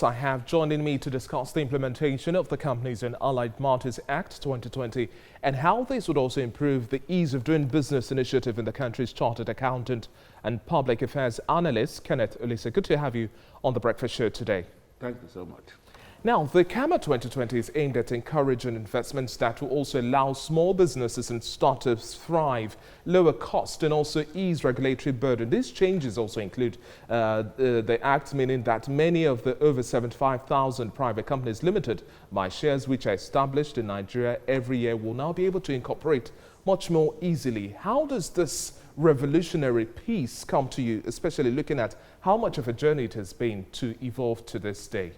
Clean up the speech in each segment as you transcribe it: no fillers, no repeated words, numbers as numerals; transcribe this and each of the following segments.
I have joining me to discuss the implementation of the Companies and Allied Matters Act 2020 and how this would also improve the ease of doing business initiative in the country's chartered accountant and public affairs analyst, Kenneth Olise. Good to have you on the Breakfast Show today. Thank you so much. Now, the CAMA 2020 is aimed at encouraging investments that will also allow small businesses and startups thrive, lower cost and also ease regulatory burden. These changes also include the Act, meaning that many of the over 75,000 private companies limited by shares which are established in Nigeria every year will now be able to incorporate much more easily. How does this revolutionary piece come to you, especially looking at how much of a journey it has been to evolve to this day?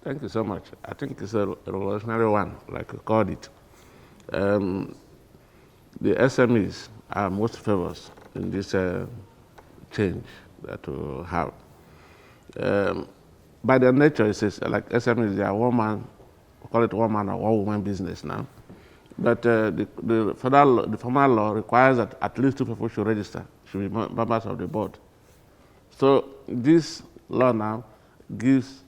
Thank you so much. I think it's a revolutionary one, like you called it. The SMEs are most favored in this change that we have. By their nature, it's like SMEs, they are one man, we call it one man or one woman business now. But the formal law requires that at least two people should register, should be members of the board. So this law now gives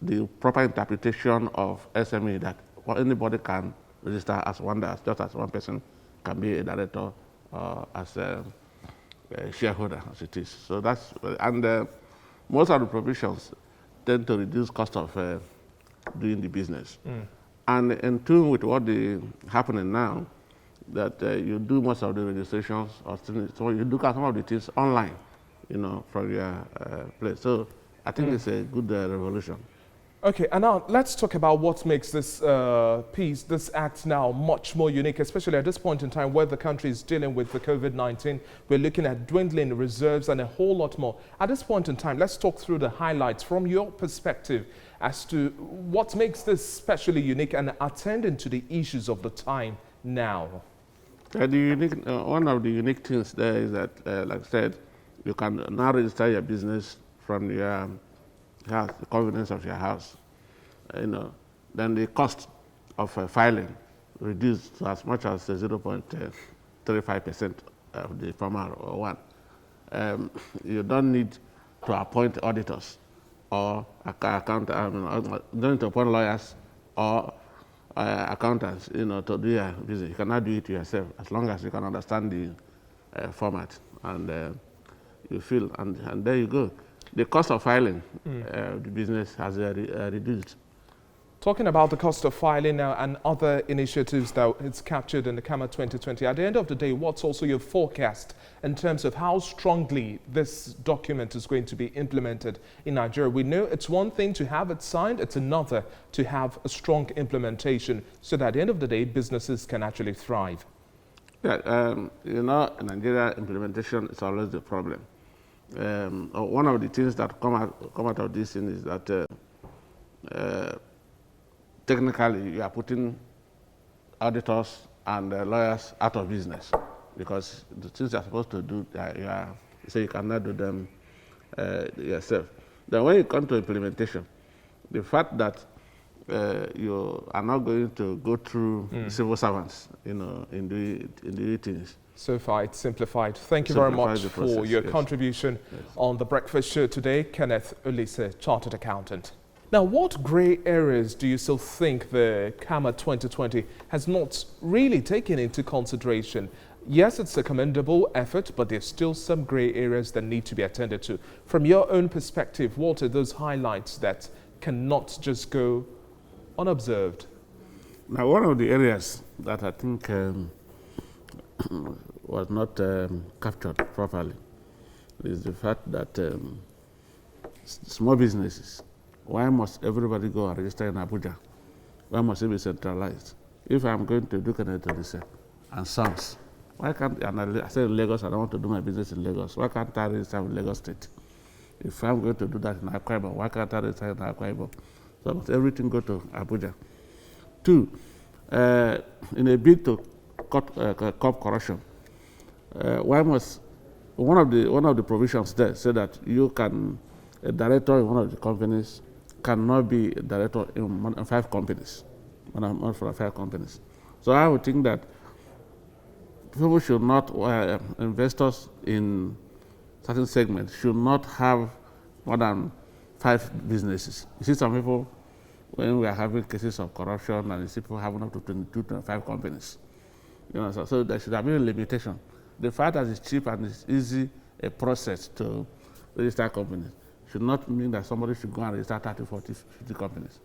the proper interpretation of SME that anybody can register as one, just as one person can be a director as a shareholder, as it is. So that's, and most of the provisions tend to reduce cost of doing the business. And in tune with what is happening now, that you do most of the registrations, or so you look at some of the things online, from your place. So I think it's a good revolution. Okay, and now let's talk about what makes this this act now much more unique, especially at this point in time where the country is dealing with the COVID-19. We're looking at dwindling reserves and a whole lot more. At this point in time, let's talk through the highlights from your perspective as to what makes this especially unique and attending to the issues of the time now. One of the unique things there is that, like I said, you can now register your business from your house, the convenience of your house. Then the cost of filing reduced to as much as 0.35% of the former one. You don't need to appoint auditors or don't need to appoint lawyers or accountants, to do your business. You cannot do it yourself as long as you can understand the format and you fill, and there you go. The cost of filing the business has reduced. Talking about the cost of filing now and other initiatives that it's captured in the CAMA 2020, at the end of the day, what's also your forecast in terms of how strongly this document is going to be implemented in Nigeria? We know it's one thing to have it signed, it's another to have a strong implementation so that at the end of the day, businesses can actually thrive. Yeah, in Nigeria, implementation is always the problem. One of the things that come out of this thing is that technically you are putting auditors and lawyers out of business because the things you are supposed to do, you cannot do them yourself. Then when you come to implementation, the fact that you are not going to go through civil servants, in the things. So far, it's simplified. Thank you very much for your contribution on the Breakfast Show today. Kenneth Olise, Chartered Accountant. Now, what grey areas do you still think the CAMA 2020 has not really taken into consideration? Yes, it's a commendable effort, but there's still some grey areas that need to be attended to. From your own perspective, what are those highlights that cannot just go unobserved? Now, one of the areas that I think was not captured properly is the fact that small businesses, why must everybody go and register in Abuja? Why must it be centralized? If I'm going to do Kenneth Olise and Sons, why can't, I say in Lagos, I don't want to do my business in Lagos, why can't I register in Lagos State? If I'm going to do that in Akwa Ibom, why can't I register in Akwa Ibom? So must everything go to Abuja? Two, in a bid to curb corruption, why must one of the provisions there say that a director in one of the companies cannot be a director in 5 companies, one for 5 companies. So I would think that people should not, investors in certain segments should not have more than 5 businesses. You see some people, when we are having cases of corruption, and you see people having up to 22, 25 companies. So there should have been a limitation. The fact that it's cheap and it's easy a process to register companies should not mean that somebody should go and register 30, 40, 50 companies.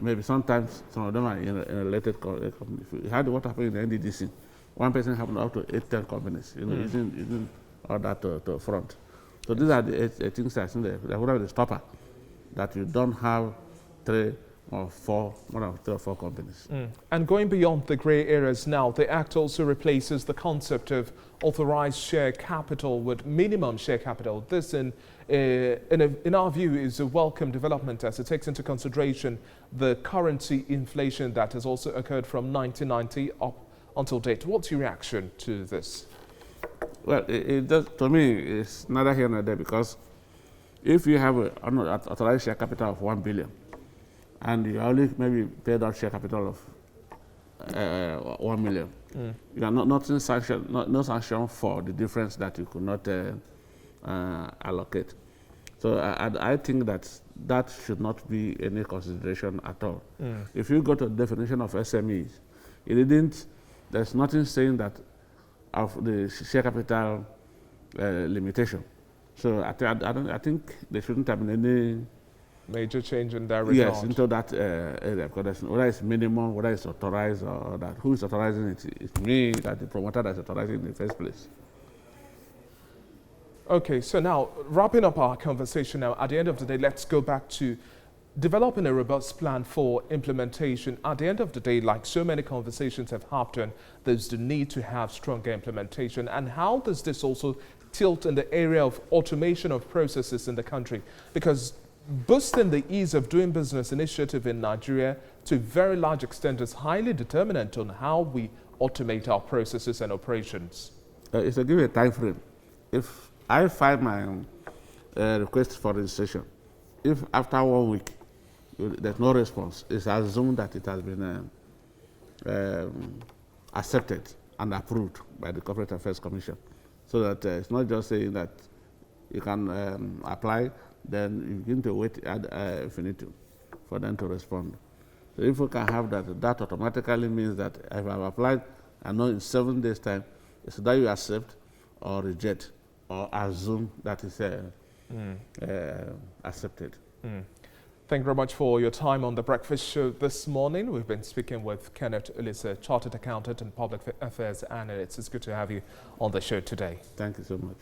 Maybe sometimes some of them are in a related companies. You had what happened in the NDDC. One person having up to 8, 10 companies, using all that to front. So these are the things that I think that would have the stopper, that you don't have 3 or 4, more than 3 or 4 companies. And going beyond the grey areas now, the Act also replaces the concept of authorized share capital with minimum share capital. This, in our view, is a welcome development as it takes into consideration the currency inflation that has also occurred from 1990 up until date. What's your reaction to this? Well, it does, to me, it's neither here nor there, because if you have an authorized share capital of 1 billion, and you only maybe paid out share capital of 1 million, you are no sanction for the difference that you could not allocate. So I think that should not be any consideration at all. If you go to the definition of SMEs, there's nothing saying that of the share capital limitation. So I think there shouldn't have been any major change in that regard. Yes, into that area, because whether it's minimum, whether it's authorized, or that who is authorizing it, it's me, that the promoter that's authorizing in the first place. Okay, so now wrapping up our conversation now, at the end of the day, let's go back to developing a robust plan for implementation. At the end of the day, like so many conversations have happened, there's the need to have stronger implementation. And how does this also tilt in the area of automation of processes in the country? Because boosting the ease of doing business initiative in Nigeria to a very large extent is highly determinant on how we automate our processes and operations. It's to give a time frame. If I file my request for registration, if after 1 week there's no response, it's assumed that it has been accepted and approved by the Corporate Affairs Commission. So that it's not just saying that you can apply, then you begin to wait if you need to, for them to respond. So if we can have that, that automatically means that if I've applied, I know in 7 days' time, it's that you accept or reject or assume that is accepted. Thank you very much for your time on the Breakfast Show this morning. We've been speaking with Kenneth Ulise, Chartered Accountant and Public Affairs Analyst. It's good to have you on the show today. Thank you so much.